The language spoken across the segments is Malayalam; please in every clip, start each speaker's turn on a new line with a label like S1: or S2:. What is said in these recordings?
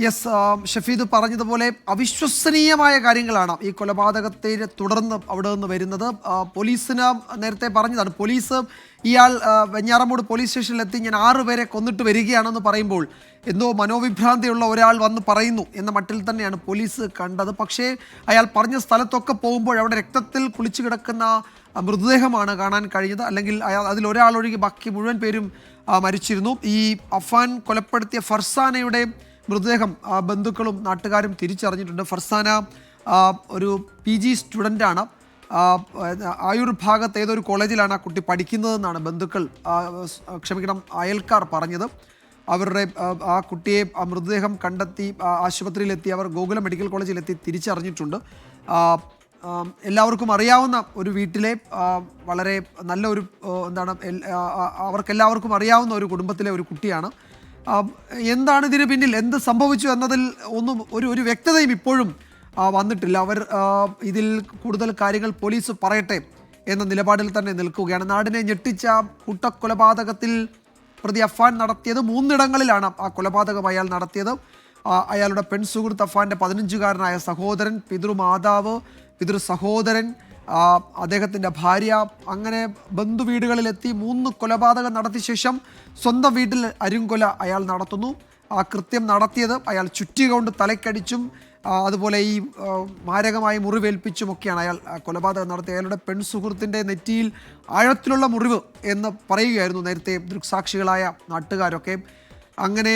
S1: യെസ്, ഷഫീദ് പറഞ്ഞതുപോലെ അവിശ്വസനീയമായ കാര്യങ്ങളാണ് ഈ കൊലപാതകത്തെ തുടർന്ന് അവിടെ നിന്ന് വരുന്നത്. പോലീസിന് നേരത്തെ പറഞ്ഞതാണ്, പോലീസ് ഇയാൾ വെഞ്ഞാറമൂട് പോലീസ് സ്റ്റേഷനിലെത്തി ഞാൻ 6 പേരെ കൊന്നിട്ട് വരികയാണെന്ന് പറയുമ്പോൾ എന്തോ മനോവിഭ്രാന്തിയുള്ള ഒരാൾ വന്ന് പറയുന്നു എന്ന മട്ടിൽ തന്നെയാണ് പോലീസ് കണ്ടത്. പക്ഷേ അയാൾ പറഞ്ഞ സ്ഥലത്തൊക്കെ പോകുമ്പോൾ അവിടെ രക്തത്തിൽ കുളിച്ചു കിടക്കുന്ന മൃതദേഹമാണ് കാണാൻ കഴിഞ്ഞത്. അല്ലെങ്കിൽ അതിലൊരാളൊഴികെ ബാക്കി മുഴുവൻ പേരും മരിച്ചിരുന്നു. ഈ അഫാൻ കൊലപ്പെടുത്തിയ ഫർസാനയുടെ മൃതദേഹം ബന്ധുക്കളും നാട്ടുകാരും തിരിച്ചറിഞ്ഞിട്ടുണ്ട്. ഫർസാന ഒരു PG സ്റ്റുഡൻ്റാണ്. ആയൂർ ഭാഗത്ത് ഏതൊരു കോളേജിലാണ് ആ കുട്ടി പഠിക്കുന്നതെന്നാണ് ബന്ധുക്കൾ, അയൽക്കാർ പറഞ്ഞത്. അവരുടെ ആ കുട്ടിയെ മൃതദേഹം കണ്ടെത്തി ആശുപത്രിയിലെത്തി, അവർ ഗോകുലം മെഡിക്കൽ കോളേജിലെത്തി തിരിച്ചറിഞ്ഞിട്ടുണ്ട്. എല്ലാവർക്കും അറിയാവുന്ന ഒരു വീട്ടിലെ വളരെ നല്ല ഒരു അവർക്കെല്ലാവർക്കും അറിയാവുന്ന ഒരു കുടുംബത്തിലെ ഒരു കുട്ടിയാണ്. എന്താണ് ഇതിന് പിന്നിൽ, എന്ത് സംഭവിച്ചു എന്നതിൽ ഒന്നും ഒരു വ്യക്തതയും ഇപ്പോഴും വന്നിട്ടില്ല. അവർ ഇതിൽ കൂടുതൽ കാര്യങ്ങൾ പോലീസ് പറയട്ടെ എന്ന നിലപാടിൽ തന്നെ നിൽക്കുകയാണ്. നാടിനെ ഞെട്ടിച്ച കൂട്ടക്കൊലപാതകത്തിൽ പ്രതി അഫാൻ നടത്തിയത് 3 ഇടങ്ങളിലാണ് ആ കൊലപാതകം അയാൾ നടത്തിയത്. അയാളുടെ പെൺസുഹൃത്ത് അഫാൻ്റെ 15-കാരനായ സഹോദരൻ, പിതൃമാതാവ്, പിതൃ സഹോദരൻ, അദ്ദേഹത്തിൻ്റെ ഭാര്യ, അങ്ങനെ ബന്ധുവീടുകളിലെത്തി 3 കൊലപാതകം നടത്തിയ ശേഷം സ്വന്തം വീട്ടിൽ അരുംകൊല അയാൾ നടത്തുന്നു. ആ കൃത്യം നടത്തിയത് അയാൾ ചുറ്റിക കൊണ്ട് തലക്കടിച്ചും അതുപോലെ ഈ മാരകമായി മുറിവേൽപ്പിച്ചുമൊക്കെയാണ് അയാൾ കൊലപാതകം നടത്തിയത്. അയാളുടെ പെൺസുഹൃത്തിൻ്റെ നെറ്റിയിൽ ആഴത്തിലുള്ള മുറിവ് എന്ന് പറയുകയായിരുന്നു നേരത്തെ ദൃക്സാക്ഷികളായ നാട്ടുകാരൊക്കെ. അങ്ങനെ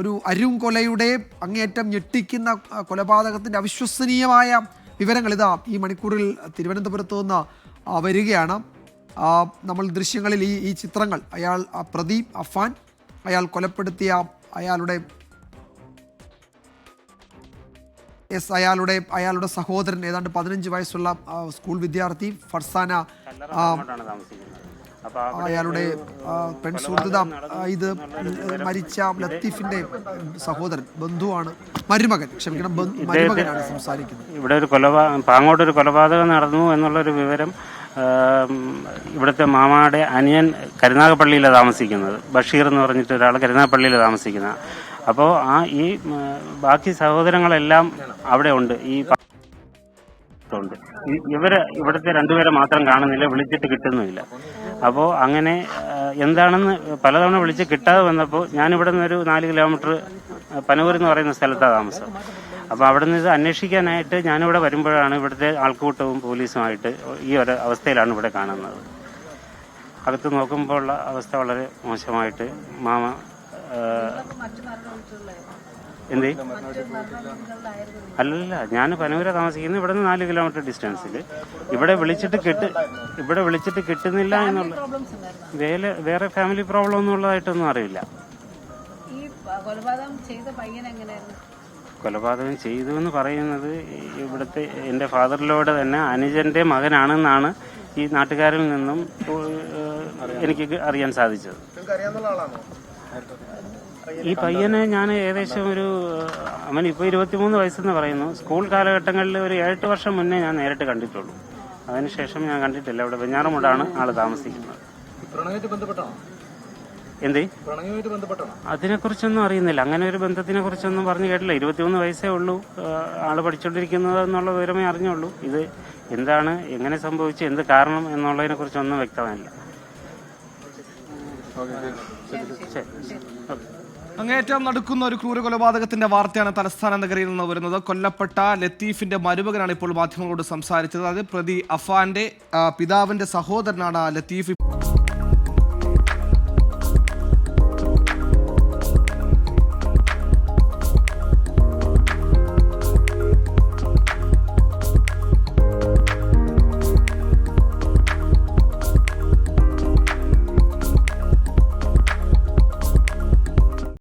S1: ഒരു അരുംകൊലയുടെ അങ്ങേയറ്റം ഞെട്ടിക്കുന്ന കൊലപാതകത്തിൻ്റെ അവിശ്വസനീയമായ വിവരങ്ങൾ ഇതാ ഈ മണിക്കൂറിൽ തിരുവനന്തപുരത്ത് നിന്ന് വരികയാണ്. നമ്മൾ ദൃശ്യങ്ങളിൽ ഈ ചിത്രങ്ങൾ, അയാൾ പ്രതി അഫാൻ, അയാൾ കൊലപ്പെടുത്തിയ അയാളുടെ സഹോദരൻ, ഏതാണ്ട് 15 വയസ്സുള്ള സ്കൂൾ വിദ്യാർത്ഥി ഫർസാന, അയാളുടെ പെൺസുഹൃത്ത്, ഇത് മരിച്ച ലത്തീഫിന്റെ സഹോദരൻ, ബന്ധുവാണ്, മരുമകനാണ് സംസാരിക്കുന്നത്.
S2: ഇവിടെ ഒരു പാങ്ങോട്ടൊരു കൊലപാതകം നടന്നു എന്നുള്ളൊരു വിവരം ഇവിടുത്തെ മാമായുടെ അനിയൻ കരുനാഗപ്പള്ളിയിലാണ് താമസിക്കുന്നത്. ബഷീർ എന്ന് പറഞ്ഞിട്ട് ഒരാൾ കരുനാഗപ്പള്ളിയിൽ താമസിക്കുന്ന. അപ്പോൾ ഈ ബാക്കി സഹോദരങ്ങളെല്ലാം അവിടെ ഉണ്ട്. ഇവിടുത്തെ 2 പേരെ മാത്രം കാണുന്നില്ല, വിളിച്ചിട്ട് കിട്ടുന്നുമില്ല. അപ്പോൾ അങ്ങനെ എന്താണെന്ന് പലതവണ വിളിച്ച് കിട്ടാതെ വന്നപ്പോൾ ഞാനിവിടെ നിന്നൊരു 4 കിലോമീറ്റർ പനവൂർ എന്ന് പറയുന്ന സ്ഥലത്താണ് താമസം. അപ്പോൾ അവിടെ നിന്ന് ഇത് അന്വേഷിക്കാനായിട്ട് ഞാനിവിടെ വരുമ്പോഴാണ് ഇവിടുത്തെ ആൾക്കൂട്ടവും പോലീസുമായിട്ട് ഈ ഒരു അവസ്ഥയിലാണ് ഇവിടെ കാണുന്നത്. അകത്ത് നോക്കുമ്പോൾ ഉള്ള അവസ്ഥ വളരെ മോശമായിട്ട് മാമ എന്തേ അല്ലല്ല, ഞാൻ പനവൂര താമസിക്കുന്നത്, ഇവിടെ നിന്ന് 4 കിലോമീറ്റർ ഡിസ്റ്റൻസിൽ. ഇവിടെ വിളിച്ചിട്ട് കിട്ടുന്നില്ല എന്നുള്ള വേറെ ഫാമിലി പ്രോബ്ലം ഒന്നും ഉള്ളതായിട്ടൊന്നും അറിയില്ല. കൊലപാതകം ചെയ്തു എന്ന് പറയുന്നത് ഇവിടുത്തെ എൻ്റെ ഫാദറിലോട് തന്നെ അനുജന്റെ മകനാണെന്നാണ് ഈ നാട്ടുകാരിൽ നിന്നും എനിക്ക് അറിയാൻ സാധിച്ചത്. ഈ പയ്യനെ ഞാൻ ഏകദേശം അവനിപ്പോൾ 23 വയസ്സെന്ന് പറയുന്നു. സ്കൂൾ കാലഘട്ടങ്ങളിൽ ഒരു 7 വർഷം മുന്നേ ഞാൻ നേരിട്ട് കണ്ടിട്ടുള്ളൂ. അതിനുശേഷം ഞാൻ കണ്ടിട്ടില്ല. ഇവിടെ വെഞ്ഞാറമൂടാണ് ആള് താമസിക്കുന്നത്. എന്തേ അതിനെക്കുറിച്ചൊന്നും അറിയുന്നില്ല. അങ്ങനെ ഒരു ബന്ധത്തിനെ കുറിച്ചൊന്നും പറഞ്ഞു കേട്ടില്ല. 23 വയസ്സേ ഉള്ളൂ. ആള് പഠിച്ചുകൊണ്ടിരിക്കുന്നത് എന്നുള്ള വിവരമേ അറിഞ്ഞുള്ളൂ. ഇത് എന്താണ്, എങ്ങനെ സംഭവിച്ചു, എന്ത് കാരണം എന്നുള്ളതിനെ കുറിച്ചൊന്നും വ്യക്തമല്ല.
S3: അങ്ങേറ്റം നടക്കുന്ന ഒരു ക്രൂര കൊലപാതകത്തിന്റെ വാർത്തയാണ് തലസ്ഥാന നഗരിയിൽ നിന്ന് വരുന്നത്. കൊല്ലപ്പെട്ട ലത്തീഫിന്റെ മരുമകനാണ് ഇപ്പോൾ മാധ്യമങ്ങളോട് സംസാരിച്ചത്. അത് പ്രതി അഫാന്റെ പിതാവിന്റെ സഹോദരനാണ് ലത്തീഫ്.